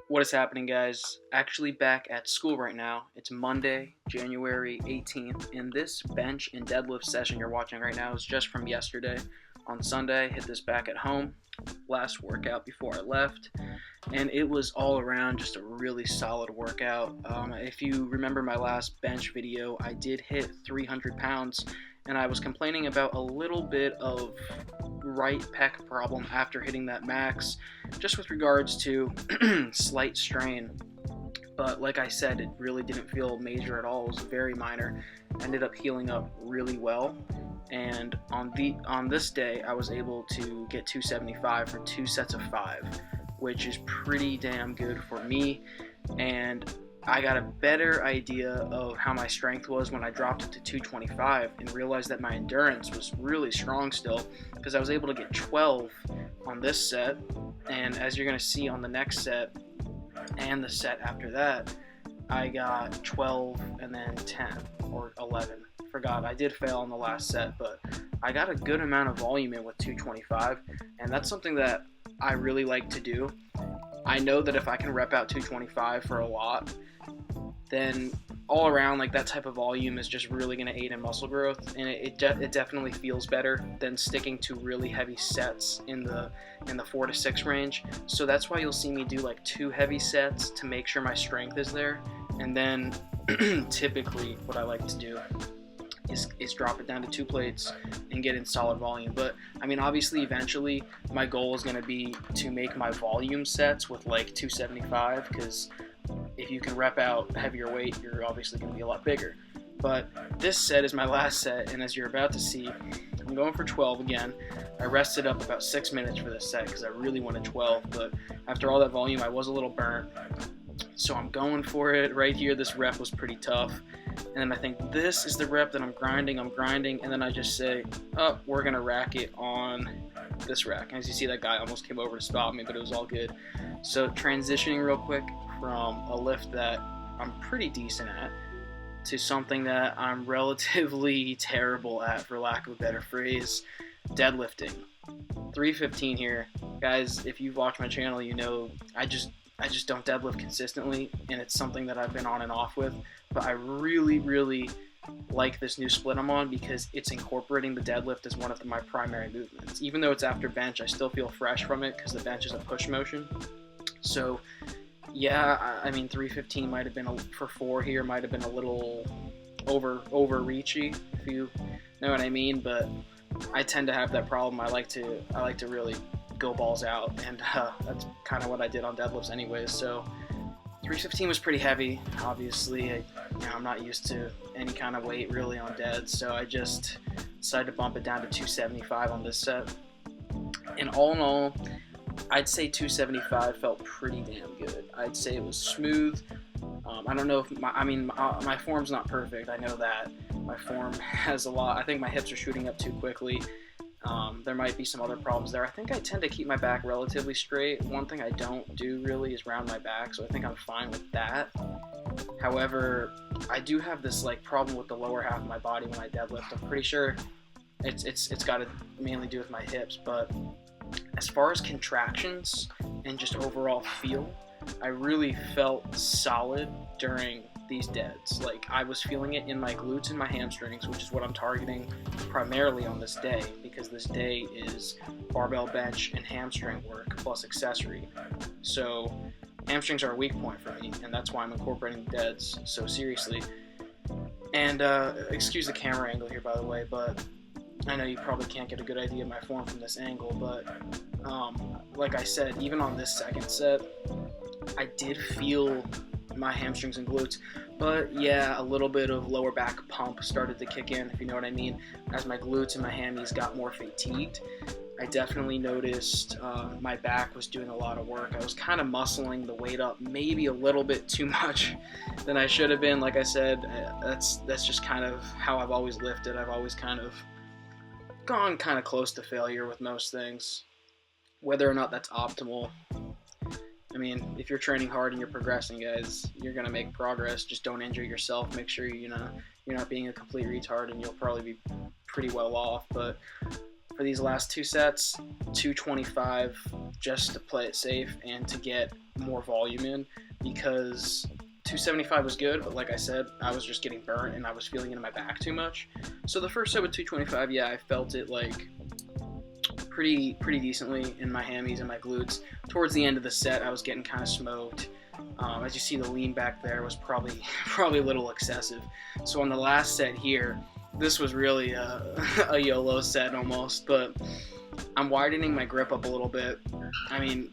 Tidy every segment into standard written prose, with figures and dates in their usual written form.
What is happening, guys? Actually back at school right now. It's Monday, January 18th, and this bench and deadlift session you're watching right now is just from yesterday. On Sunday, hit this back at home, last workout before I left, and it was all around just a really solid workout. If you remember my last bench video, I did hit 300 pounds, and I was complaining about a little bit of right pec problem after hitting that max, just with regards to slight strain. But like I said, it really didn't feel major at all. It was very minor. Ended up healing up really well. And on this day, I was able to get 275 for 2 sets of 5, which is pretty damn good for me. And I got a better idea of how my strength was when I dropped it to 225 and realized that my endurance was really strong still, because I was able to get 12 on this set, and as you're going to see on the next set and the set after that, I got 12 and then 10 or 11. Forgot, I did fail on the last set, but I got a good amount of volume in with 225, and that's something that I really like to do. I know that if I can rep out 225 for a lot, then all around, like, that type of volume is just really going to aid in muscle growth, and it definitely feels better than sticking to really heavy sets in the 4 to 6 range. So that's why you'll see me do like 2 heavy sets to make sure my strength is there, and then typically what I like to do is drop it down to 2 plates and get in solid volume. But I mean, obviously eventually my goal is going to be to make my volume sets with like 275, because if you can rep out heavier weight, you're obviously going to be a lot bigger. But this set is my last set, and as you're about to see, I'm going for 12 again. I rested up about 6 minutes for this set because I really wanted 12, but after all that volume, I was a little burnt. So I'm going for it. Right here, this rep was pretty tough. And then I think this is the rep that I'm grinding, and then I just say, oh, we're going to rack it on this rack. And as you see, that guy almost came over to stop me, but it was all good. So transitioning real quick from a lift that I'm pretty decent at to something that I'm relatively terrible at, for lack of a better phrase, deadlifting. 315 here. Guys, if you've watched my channel, you know I just don't deadlift consistently, and it's something that I've been on and off with. But I really like this new split I'm on, because it's incorporating the deadlift as one of my primary movements. Even though it's after bench, I still feel fresh from it because the bench is a push motion. So yeah, I mean, 315 might have been for 4 here, might have been a little overreachy, if you know what I mean. But I tend to have that problem. I like to really go balls out, and that's kind of what I did on deadlifts anyways. So 315 was pretty heavy. Obviously, I'm not used to any kind of weight really on dead, so I just decided to bump it down to 275 on this set. And all in all, I'd say 275 felt pretty damn good. I'd say it was smooth. I don't know if my form's not perfect. I know that my form has a lot. I think my hips are shooting up too quickly. There might be some other problems there. I think I tend to keep my back relatively straight. One thing I don't do really is round my back, so I think I'm fine with that. However, I do have this like problem with the lower half of my body when I deadlift. I'm pretty sure it's got to mainly do with my hips, but as far as contractions and just overall feel, I really felt solid during these deads. Like, I was feeling it in my glutes and my hamstrings, which is what I'm targeting primarily on this day, because this day is barbell bench and hamstring work plus accessory. So hamstrings are a weak point for me, and that's why I'm incorporating the deads so seriously. And excuse the camera angle here, by the way, but I know you probably can't get a good idea of my form from this angle, but like I said, even on this second set, I did feel my hamstrings and glutes, but yeah, a little bit of lower back pump started to kick in, if you know what I mean. As my glutes and my hammies got more fatigued, I definitely noticed my back was doing a lot of work. I was kind of muscling the weight up maybe a little bit too much than I should have been. Like I said, that's just kind of how I've always lifted. I've always kind of gone kind of close to failure with most things. Whether or not that's optimal, I mean, if you're training hard and you're progressing, guys, you're gonna make progress. Just don't injure yourself. Make sure you're not being a complete retard, and you'll probably be pretty well off. But for these last 2 sets, 225 just to play it safe and to get more volume in, because 275 was good, but like I said, I was just getting burnt and I was feeling it in my back too much. So the first set with 225, yeah, I felt it like pretty decently in my hammies and my glutes. Towards the end of the set, I was getting kind of smoked. As you see, the lean back there was probably a little excessive. So on the last set here, this was really a YOLO set almost, but I'm widening my grip up a little bit. I mean,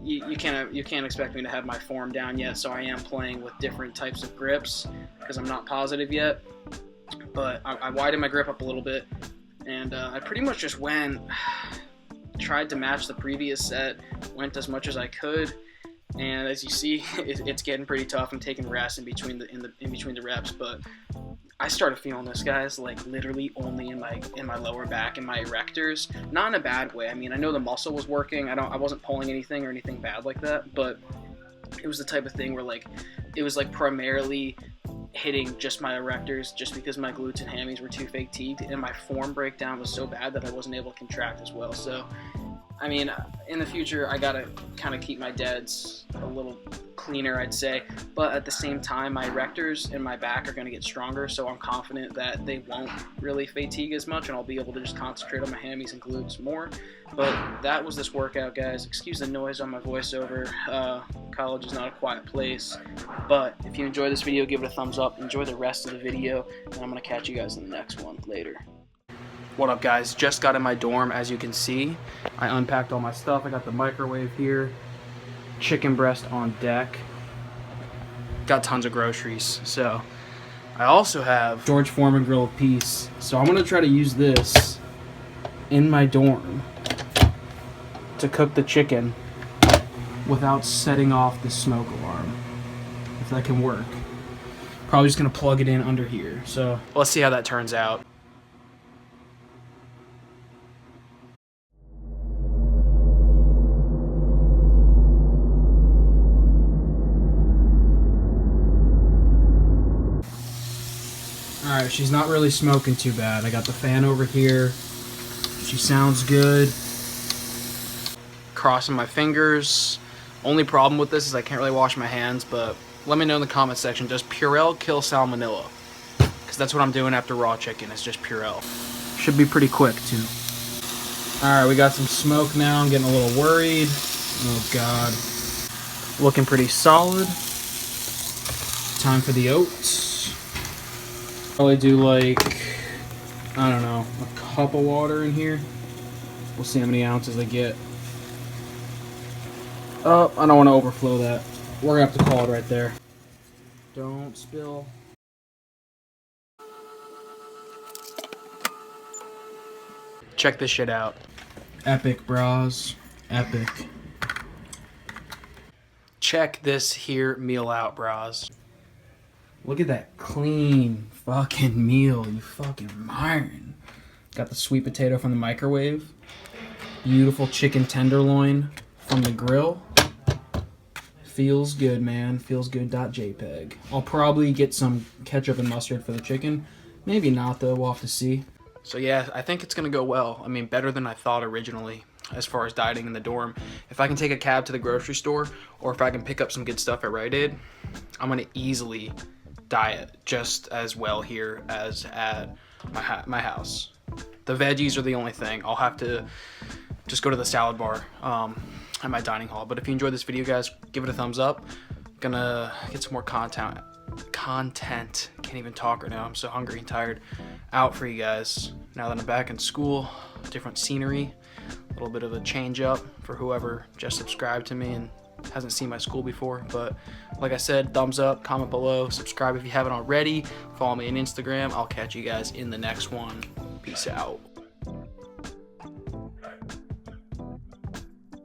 you can't expect me to have my form down yet, so I am playing with different types of grips because I'm not positive yet. But I widened my grip up a little bit, and I pretty much just tried to match the previous set, went as much as I could. And as you see, it's getting pretty tough. I'm taking rest in between the reps, but I started feeling this, guys, like literally only in my lower back and my erectors. Not in a bad way. I mean, I know the muscle was working. I wasn't pulling anything or anything bad like that, but it was the type of thing where like it was like primarily hitting just my erectors, just because my glutes and hammies were too fatigued, and my form breakdown was so bad that I wasn't able to contract as well. So I mean, in the future, I gotta kind of keep my deads a little cleaner, I'd say. But at the same time, my erectors and my back are gonna get stronger, so I'm confident that they won't really fatigue as much, and I'll be able to just concentrate on my hammies and glutes more. But that was this workout, guys. Excuse the noise on my voiceover. College is not a quiet place. But if you enjoyed this video, give it a thumbs up. Enjoy the rest of the video, and I'm gonna catch you guys in the next one later. What up, guys? Just got in my dorm. As you can see, I unpacked all my stuff. I got the microwave here, chicken breast on deck, got tons of groceries. So I also have George Foreman grill piece, so I'm gonna try to use this in my dorm to cook the chicken without setting off the smoke alarm, if that can work. Probably just gonna plug it in under here, so let's see how that turns out. Alright, she's not really smoking too bad. I got the fan over here. She sounds good. Crossing my fingers. Only problem with this is I can't really wash my hands, but let me know in the comment section, does Purell kill salmonella? Because that's what I'm doing after raw chicken, it's just Purell. Should be pretty quick too. Alright, we got some smoke now. I'm getting a little worried. Oh god. Looking pretty solid. Time for the oats. Probably do like, I don't know, a cup of water in here. We'll see how many ounces I get. Oh, I don't want to overflow that. We're gonna have to call it right there. Don't spill. Check this shit out. Epic, bras. Epic. Check this here meal out, bras. Look at that clean fucking meal, you fucking iron. Got the sweet potato from the microwave. Beautiful chicken tenderloin from the grill. Feels good, man. Feels good.jpg. I'll probably get some ketchup and mustard for the chicken. Maybe not, though. We'll have to see. So yeah, I think it's going to go well. I mean, better than I thought originally as far as dieting in the dorm. If I can take a cab to the grocery store, or if I can pick up some good stuff at Rite Aid, I'm going to easily diet just as well here as at my house. The veggies are the only thing. I'll have to just go to the salad bar at my dining hall. But if you enjoyed this video, guys, give it a thumbs up. Gonna get some more content. Can't even talk right now. I'm so hungry and tired. Out for you guys. Now that I'm back in school, different scenery, a little bit of a change up for whoever just subscribed to me and hasn't seen my school before. But like I said, thumbs up, comment below, subscribe if you haven't already, follow me on Instagram. I'll catch you guys in the next one. Peace out.